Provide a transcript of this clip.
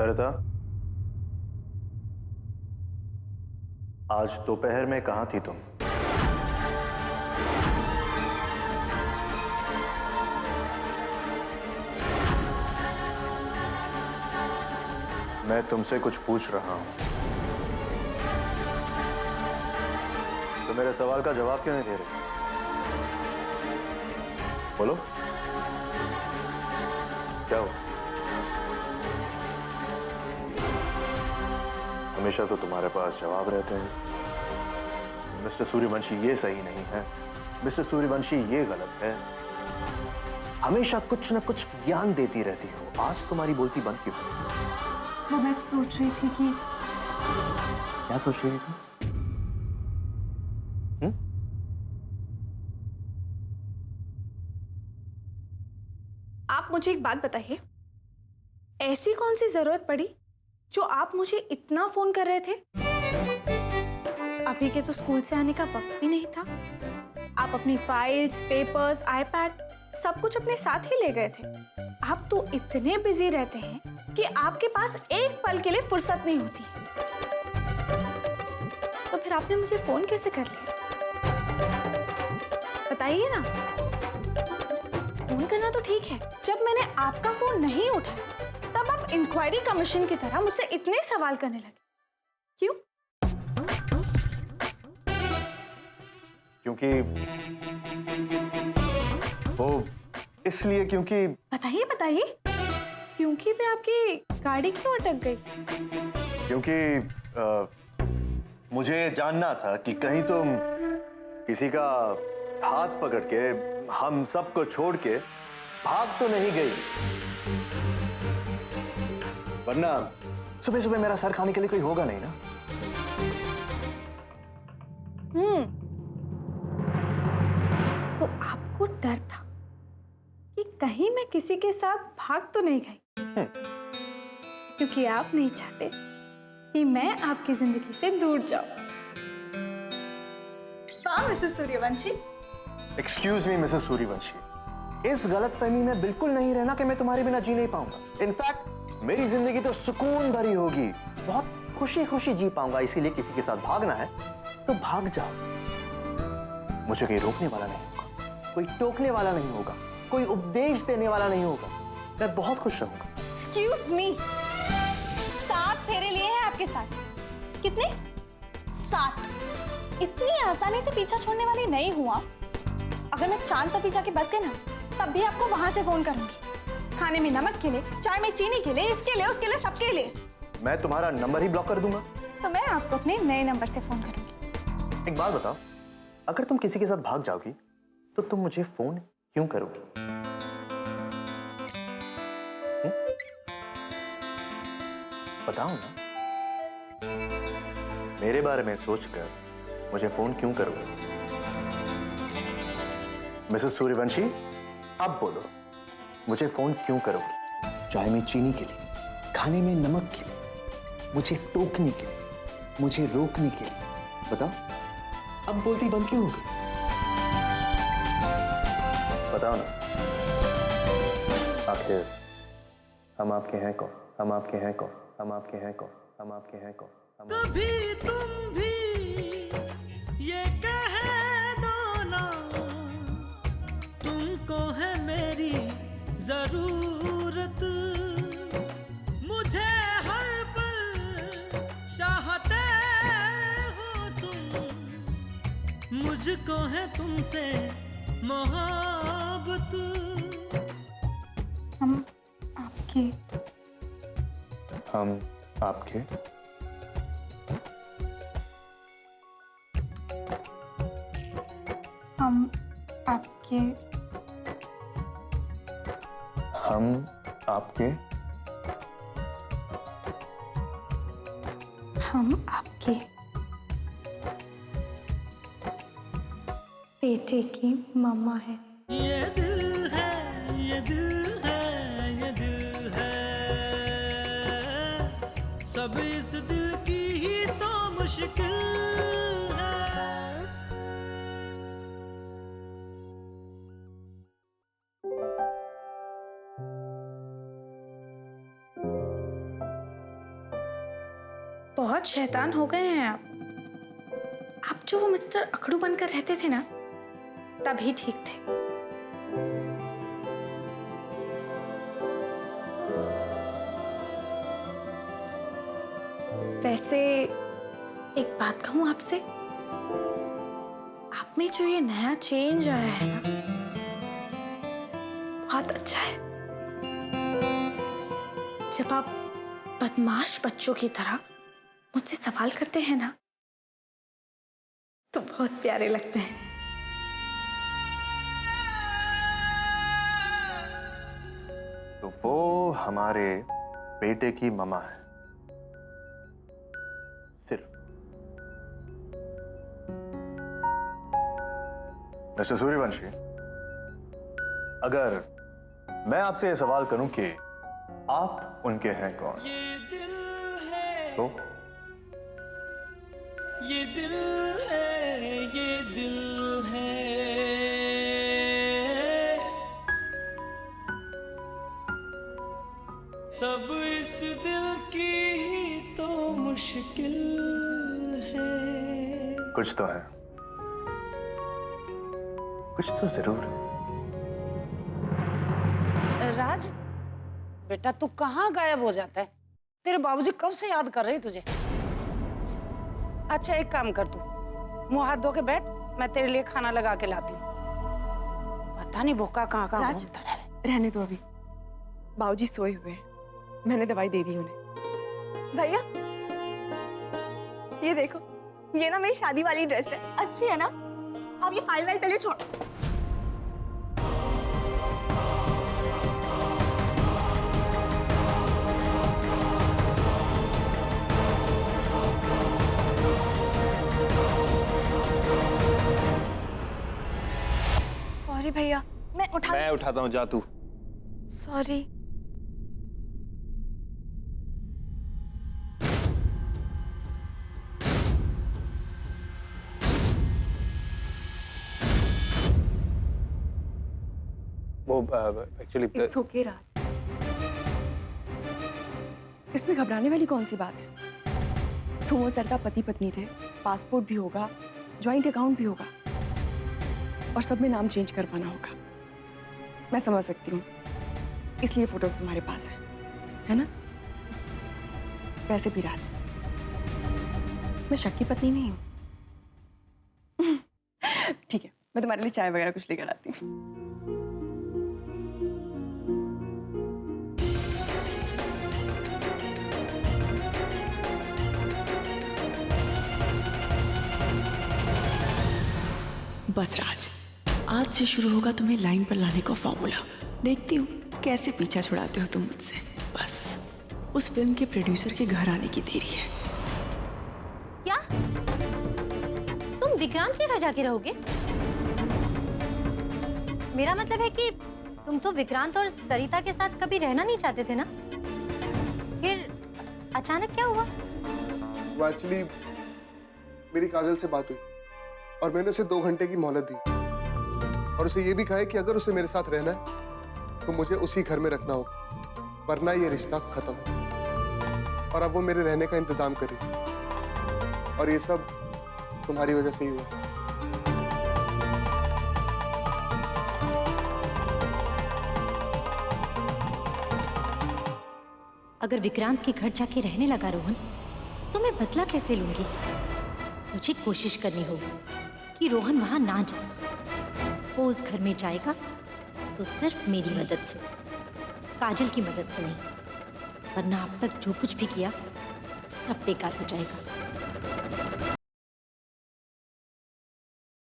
सरिता, आज दोपहर में कहां थी तुम? मैं तुमसे कुछ पूछ रहा हूं, तो मेरे सवाल का जवाब क्यों नहीं दे रहे? बोलो, क्या हो? हमेशा तो तुम्हारे पास जवाब रहते हैं। मिस्टर सूर्यवंशी, ये सही नहीं है। मिस्टर सूर्यवंशी, ये गलत है। हमेशा कुछ न कुछ ज्ञान देती रहती हो। आज तुम्हारी बोलती बंद क्यों है? वो मैं सोच रही थी कि... क्या सोच रही थी? आप मुझे एक बात बताइए, ऐसी कौन सी जरूरत पड़ी जो आप मुझे इतना फोन कर रहे थे? अभी के तो स्कूल से आने का वक्त भी नहीं था। आप अपनी फाइल्स, पेपर्स, आईपैड सब कुछ अपने साथ ही ले गए थे। आप तो इतने बिजी रहते हैं कि आपके पास एक पल के लिए फुर्सत नहीं होती। तो फिर आपने मुझे फोन कैसे कर लिया? बताइए ना। फोन करना तो ठीक है, जब मैंने आपका फोन नहीं उठाया तब आप इंक्वायरी कमीशन की तरह मुझसे इतने सवाल करने लगे। क्यों? क्योंकि वो इसलिए क्योंकि... बताइए बताइए, क्योंकि मैं आपकी गाड़ी क्यों अटक गई? क्योंकि मुझे जानना था कि कहीं तुम किसी का हाथ पकड़ के हम सबको छोड़ के भाग तो नहीं गई, वरना सुबह सुबह मेरा सर खाने के लिए कोई होगा नहीं ना। तो आपको डर था कि कहीं मैं किसी के साथ भाग तो नहीं गई, क्योंकि आप नहीं चाहते कि मैं आपकी जिंदगी से दूर जाऊं। हाँ Mrs Suryavanshi. Excuse me Mrs Suryavanshi, इस गलतफहमी में बिल्कुल नहीं रहना कि मैं तुम्हारे बिना जी नहीं पाऊंगा। इनफैक्ट मेरी जिंदगी तो सुकून भरी होगी, बहुत खुशी खुशी जी पाऊंगा। इसीलिए किसी के साथ भागना है तो भाग जाओ। मुझे कोई रोकने वाला नहीं होगा, कोई टोकने वाला नहीं होगा, कोई उपदेश देने वाला नहीं होगा। मैं बहुत खुश रहूंगा। एक्सक्यूज मी, 7 फेरे लिए हैं आपके साथ। कितने? 7। इतनी आसानी से पीछा छोड़ने वाली नहीं हुआ। अगर मैं चांद पर पीछा के बस गए ना, तब भी आपको वहां से फोन करूंगी। खाने में नमक के लिए, चाय में चीनी के लिए, इसके लिए, उसके लिए, सबके लिए। मैं तुम्हारा नंबर ही ब्लॉक कर दूंगा। तो मैं आपको अपने नए नंबर से फोन करूंगी। एक बात बताओ, अगर तुम किसी के साथ भाग जाओगी तो तुम मुझे फोन क्यों करोगी? बताओ ना। मेरे बारे में सोचकर मुझे फोन क्यों करोगे? मिसेस सूर्यवंशी, अब बोलो, मुझे फोन क्यों करोगी? चाय में चीनी के लिए, खाने में नमक के लिए, मुझे टोकने के लिए, मुझे रोकने के लिए। बताओ, अब बोलती बंद क्यों हो गई? बताओ ना। आखिर हम आपके हैं कौन? हम आपके हैं कौन? हम आपके हैं कौन? हम आपके हैं कौन? कभी तुम भी ये कह दो ना, तुमको है मेरी जरूरत। मुझे हर पल चाहते हो तुम, मुझको है तुमसे मोहब्बत। हम आपके हम आपके हम आपके हम आपके हम आपके बेटे की मम्मा है। ये दिल है, ये दिल है, ये दिल है, सब इस दिल की ही तो मुश्किल है। बहुत शैतान हो गए हैं आप। आप जो वो मिस्टर अकड़ू बनकर रहते थे ना, तभी ठीक थे। वैसे एक बात कहूं आपसे, आप में जो ये नया चेंज आया है ना, बहुत अच्छा है। जब आप बदमाश बच्चों की तरह मुझसे सवाल करते हैं ना, तो बहुत प्यारे लगते हैं। तो वो हमारे बेटे की ममा है, सिर्फ। मिस्टर सूर्यवंशी, अगर मैं आपसे ये सवाल करूं कि आप उनके हैं कौन, ये दिल है, तो ये दिल है, ये दिल है। सब इस दिल की ही तो मुश्किल है। कुछ तो है, कुछ तो जरूर है। राज, बेटा तू कहाँ गायब हो जाता है? तेरे बाबूजी कब से याद कर रहे हैं तुझे। अच्छा एक काम कर, तू मुंह हाथ धो के बैठ, मैं तेरे लिए खाना लगा के लाती हूँ। पता नहीं भूखा कहाँ कहाँ घूमता रहे। रहने दो, अभी बाबूजी सोए हुए हैं, मैंने दवाई दे दी उन्हें। भैया ये देखो, ये ना मेरी शादी वाली ड्रेस है, अच्छी है ना? आप ये फाइल पहले छोड़। सॉरी भैया, मैं उठाता हूँ, जा तू। सॉरी। वो एक्चुअली इट्स ओके राज, इसमें घबराने वाली कौन सी बात है? तुम वो सरदा पति पत्नी थे, पासपोर्ट भी होगा, ज्वाइंट अकाउंट भी होगा, और सब में नाम चेंज करवाना होगा। मैं समझ सकती हूँ, इसलिए फोटोज तुम्हारे पास है ना? वैसे भी राज, मैं शक की पत्नी नहीं हूँ। ठीक है, मैं तुम्हारे लिए चाय वगैरह कुछ लेकर आती हूँ। बस राज, आज से शुरू होगा तुम्हें लाइन पर लाने का फॉर्मूला। देखती हूँ कैसे पीछा छुड़ाते हो तुम मुझसे। बस उस फिल्म के प्रोड्यूसर के घर आने की देरी है। क्या तुम विक्रांत के घर जाके रहोगे? मेरा मतलब है कि तुम तो विक्रांत और सरिता के साथ कभी रहना नहीं चाहते थे ना? फिर अचानक क्या हुआ? वो एक्चुअली मेरी काजल से बात हुई और मैंने उसे 2 घंटे की मोहलत दी और उसे ये भी कहा है कि अगर उसे मेरे साथ रहना है तो मुझे उसी घर में रखना होगा, वरना ये रिश्ता खत्म। और अब वो मेरे रहने का इंतजाम कर रही है और ये सब तुम्हारी वजह से ही हुआ। अगर विक्रांत के घर जाके रहने लगा रोहन, तो मैं बदला कैसे लूंगी? मुझे कोशिश करनी होगी कि रोहन वहां ना जाए। वो उस घर में जाएगा तो सिर्फ मेरी मदद से, काजल की मदद से नहीं, वरना अब तक जो कुछ भी किया सब बेकार हो जाएगा।